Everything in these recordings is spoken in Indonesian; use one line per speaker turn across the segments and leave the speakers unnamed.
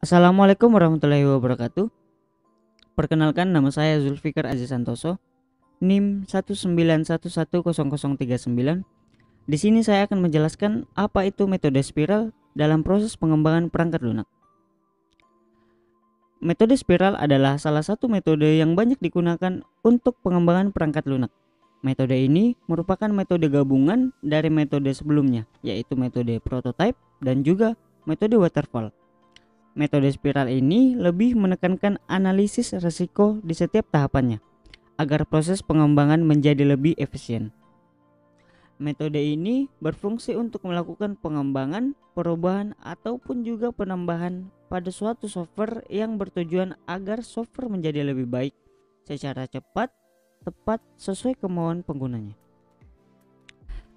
Assalamualaikum warahmatullahi wabarakatuh. Perkenalkan, nama saya Zulfikar Aziz Santoso, NIM 191100039. Di sini saya akan menjelaskan apa itu metode spiral dalam proses pengembangan perangkat lunak. Metode spiral adalah salah satu metode yang banyak digunakan untuk pengembangan perangkat lunak. Metode ini merupakan metode gabungan dari metode sebelumnya, yaitu metode prototype dan juga metode waterfall. Metode spiral ini lebih menekankan analisis risiko di setiap tahapannya agar proses pengembangan menjadi lebih efisien. Metode ini berfungsi untuk melakukan pengembangan, perubahan, ataupun juga penambahan pada suatu software yang bertujuan agar software menjadi lebih baik secara cepat, tepat, sesuai kemauan penggunanya.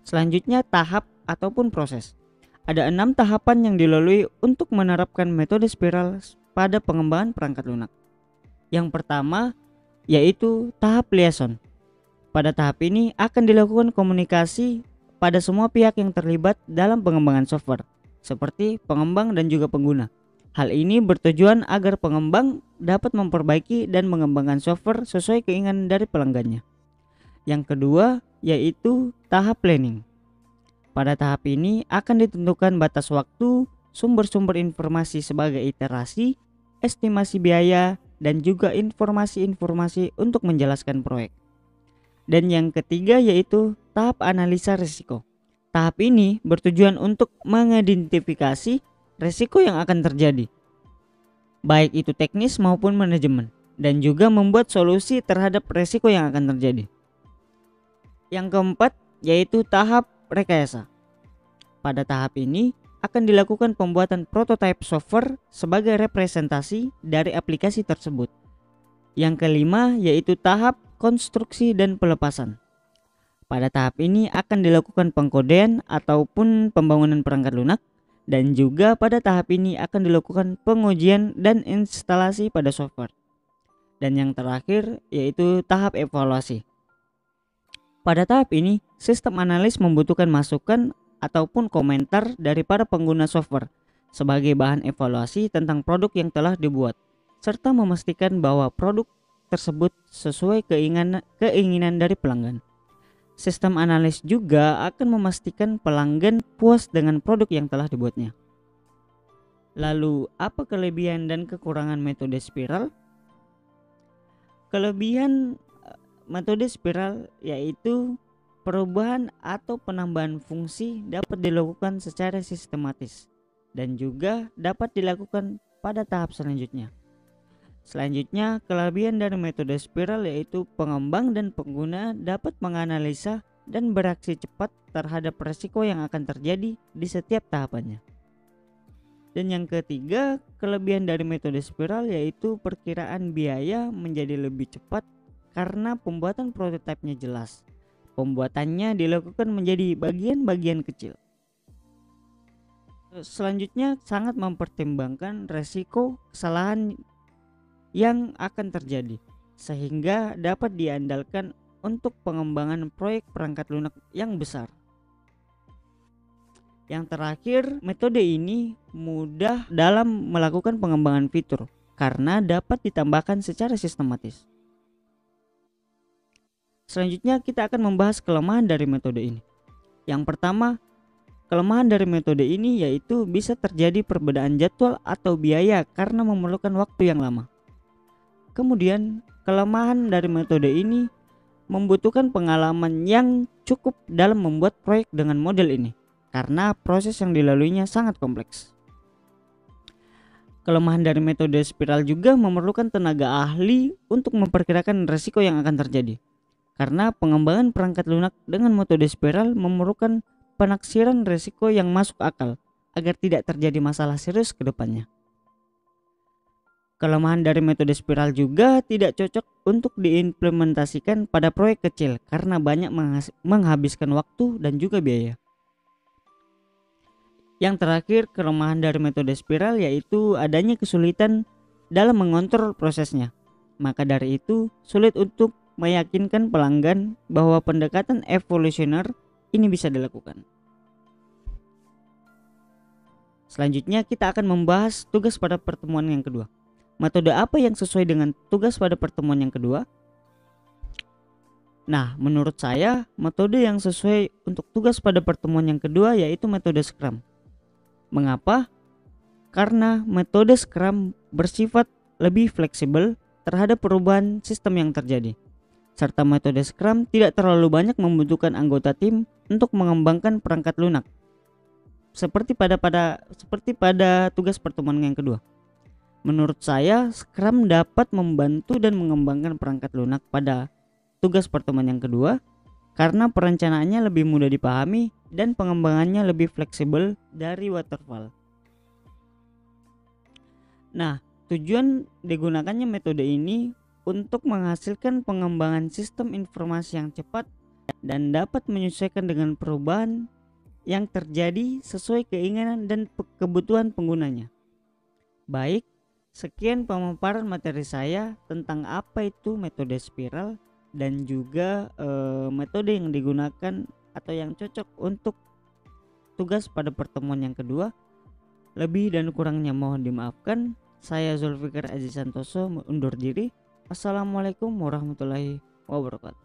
Selanjutnya, tahap ataupun proses. Ada 6 tahapan yang dilalui untuk menerapkan metode spiral pada pengembangan perangkat lunak. Yang pertama yaitu tahap liaison. Pada tahap ini akan dilakukan komunikasi pada semua pihak yang terlibat dalam pengembangan software, seperti pengembang dan juga pengguna. Hal ini bertujuan agar pengembang dapat memperbaiki dan mengembangkan software sesuai keinginan dari pelanggannya. Yang kedua yaitu tahap planning. Pada tahap ini akan ditentukan batas waktu, sumber-sumber informasi sebagai iterasi, estimasi biaya, dan juga informasi-informasi untuk menjelaskan proyek. Dan yang ketiga yaitu tahap analisa risiko. Tahap ini bertujuan untuk mengidentifikasi risiko yang akan terjadi, baik itu teknis maupun manajemen, dan juga membuat solusi terhadap risiko yang akan terjadi. Yang keempat yaitu tahap rekayasa. Pada tahap ini akan dilakukan pembuatan prototipe software sebagai representasi dari aplikasi tersebut. Yang kelima yaitu tahap konstruksi dan pelepasan. Pada tahap ini akan dilakukan pengkodean ataupun pembangunan perangkat lunak, dan juga pada tahap ini akan dilakukan pengujian dan instalasi pada software. Dan yang terakhir yaitu tahap evaluasi. Pada tahap ini, sistem analis membutuhkan masukan ataupun komentar dari para pengguna software sebagai bahan evaluasi tentang produk yang telah dibuat, serta memastikan bahwa produk tersebut sesuai keinginan dari pelanggan. Sistem analis juga akan memastikan pelanggan puas dengan produk yang telah dibuatnya. Lalu, apa kelebihan dan kekurangan metode spiral? Kelebihan metode spiral yaitu perubahan atau penambahan fungsi dapat dilakukan secara sistematis dan juga dapat dilakukan pada tahap selanjutnya. Selanjutnya, kelebihan dari metode spiral yaitu pengembang dan pengguna dapat menganalisa dan bereaksi cepat terhadap risiko yang akan terjadi di setiap tahapannya. Dan yang ketiga, kelebihan dari metode spiral yaitu perkiraan biaya menjadi lebih cepat karena pembuatan prototipenya jelas. Pembuatannya dilakukan menjadi bagian-bagian kecil. Selanjutnya, sangat mempertimbangkan risiko kesalahan yang akan terjadi, sehingga dapat diandalkan untuk pengembangan proyek perangkat lunak yang besar. Yang terakhir, metode ini mudah dalam melakukan pengembangan fitur karena dapat ditambahkan secara sistematis. Selanjutnya kita akan membahas kelemahan dari metode ini. Yang pertama, kelemahan dari metode ini yaitu bisa terjadi perbedaan jadwal atau biaya karena memerlukan waktu yang lama. Kemudian, kelemahan dari metode ini membutuhkan pengalaman yang cukup dalam membuat proyek dengan model ini karena proses yang dilaluinya sangat kompleks. Kelemahan dari metode spiral juga memerlukan tenaga ahli untuk memperkirakan risiko yang akan terjadi. Karena pengembangan perangkat lunak dengan metode spiral memerlukan penaksiran risiko yang masuk akal agar tidak terjadi masalah serius ke depannya. Kelemahan dari metode spiral juga tidak cocok untuk diimplementasikan pada proyek kecil karena banyak menghabiskan waktu dan juga biaya. Yang terakhir, kelemahan dari metode spiral yaitu adanya kesulitan dalam mengontrol prosesnya. Maka dari itu, sulit untuk meyakinkan pelanggan bahwa pendekatan evolusioner ini bisa dilakukan. Selanjutnya kita akan membahas tugas pada pertemuan yang kedua. Metode apa yang sesuai dengan tugas pada pertemuan yang kedua? Nah, menurut saya metode yang sesuai untuk tugas pada pertemuan yang kedua yaitu metode Scrum. Mengapa? Karena metode Scrum bersifat lebih fleksibel terhadap perubahan sistem yang terjadi. Serta metode Scrum tidak terlalu banyak membutuhkan anggota tim untuk mengembangkan perangkat lunak. Seperti pada tugas pertemuan yang kedua. Menurut saya, Scrum dapat membantu dan mengembangkan perangkat lunak pada tugas pertemuan yang kedua karena perencanaannya lebih mudah dipahami dan pengembangannya lebih fleksibel dari waterfall. Nah, tujuan digunakannya metode ini untuk menghasilkan pengembangan sistem informasi yang cepat dan dapat menyesuaikan dengan perubahan yang terjadi sesuai keinginan dan kebutuhan penggunanya. Baik, sekian pemaparan materi saya tentang apa itu metode spiral dan juga metode yang digunakan atau yang cocok untuk tugas pada pertemuan yang kedua. Lebih dan kurangnya mohon dimaafkan. Saya Zulfikar Aziz Santoso undur diri. Assalamualaikum warahmatullahi wabarakatuh.